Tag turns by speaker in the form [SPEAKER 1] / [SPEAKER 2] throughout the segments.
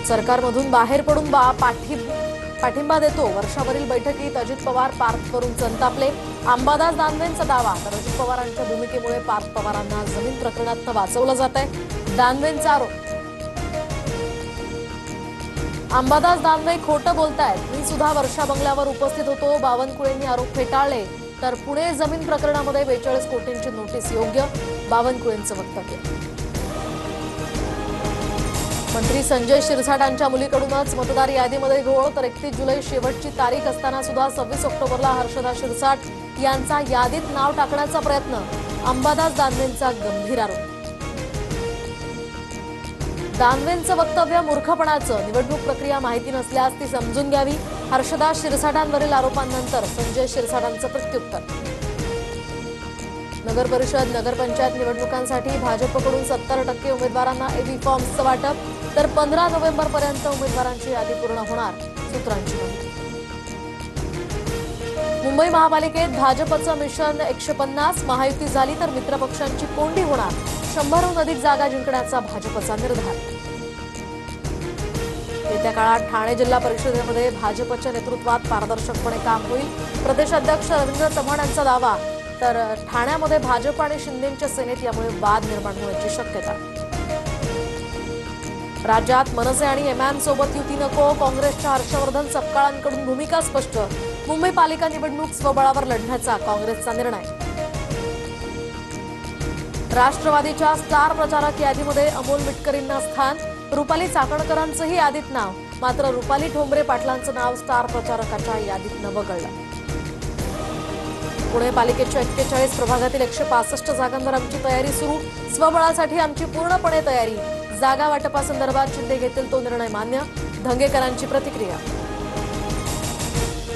[SPEAKER 1] सरकारमधून बाहेर पडून पाठिंबा देतो। वर्षावरील बैठकीत अजित पवार पार्थवरून संतापले। अंबादास दानवेंचा दावा, तर अजित पवारांच्या भूमिकेमुळे पार्थ पवारांना जमीन प्रकरणात वाचवलं जातंय। दानवेंचा आरोप, अंबादास दानवे खोटं बोलतायत। मी सुद्धा वर्षा बंगल्यावर उपस्थित होतो। बावनकुळेंनी आरोप फेटाळले। तर पुणे जमीन प्रकरणामध्ये 42 कोटींची नोटीस योग्य, बावनकुळेंचं वक्तव्य। मंत्री संजय शिरसाटांच्या मुलीकडूनच मतदार यादीमध्ये घोळ, तर 31 जुलै शेवटची तारीख असताना सुद्धा 26 ऑक्टोबरला हर्षदा शिरसाट यांचा यादीत नाव टाकण्याचा प्रयत्न, अंबादास दानवेंचा गंभीर आरोप। दानवेंचं वक्तव्य मूर्खपणाचं, निवडणूक प्रक्रिया माहिती नसल्यास ती समजून घ्यावी। हर्षदा शिरसाटांवरील आरोपांनंतर संजय शिरसाटांचं प्रत्युत्तर। नगर परिषद नगरपंचायत निवडणुकांसाठी भाजपकडून 70% उमेदवारांना एबी फॉर्म्सचं वाटप, तर 15 नोव्हेंबरपर्यंत उमेदवारांची यादी पूर्ण होणार, सूत्रांची माहिती। मुंबई महापालिकेत भाजपचं मिशन 150, महायुती झाली तर मित्रपक्षांची कोंडी होणार। 100हून अधिक जागा जिंकण्याचा भाजपचा निर्धार। येत्या काळात ठाणे जिल्हा परिषदेमध्ये भाजपच्या नेतृत्वात पारदर्शकपणे काम होईल। प्रदेशाध्यक्ष रवींद्र चव्हाण यांचा दावा, तर ठाण्यामध्ये भाजप आणि शिंदेच्या सेनेत यामुळे वाद निर्माण होण्याची शक्यता। राज्यात मनसे आणि एमआयएम सोबत युती नको, काँग्रेसच्या हर्षवर्धन सपकाळांकडून भूमिका स्पष्ट। मुंबई पालिका निवडणूक स्वबळावर लढण्याचा काँग्रेसचा निर्णय। राष्ट्रवादीच्या स्टार प्रचारक यादीमध्ये अमोल मिटकरींना स्थान, रुपाली चाकणकरांचंही यादीत नाव, मात्र रुपाली ठोंबरे पाटलांचं नाव स्टार प्रचारकाच्या यादीत वगळलं। पुणे पालिकेच्या 41 प्रभागातील 165 जागांवर आमची तयारी सुरू, स्वबळासाठी आमची पूर्णपणे तयारी। जागा वाटपासंदर्भात शिंदे घेतील तो निर्णय मान्य, धंगेकरांची प्रतिक्रिया।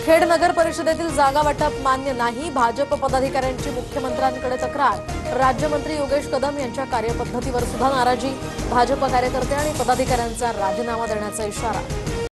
[SPEAKER 1] खेड नगर परिषदेतील जागा वाटप मान्य नाही, भाजप पदाधिकाऱ्यांची मुख्यमंत्र्यांकडे तक्रार। राज्यमंत्री योगेश कदम यांच्या कार्यपद्धतीवर सुद्धा नाराजी, भाजप कार्यकर्ते आणि पदाधिकाऱ्यांचा राजीनामा देण्याचा इशारा।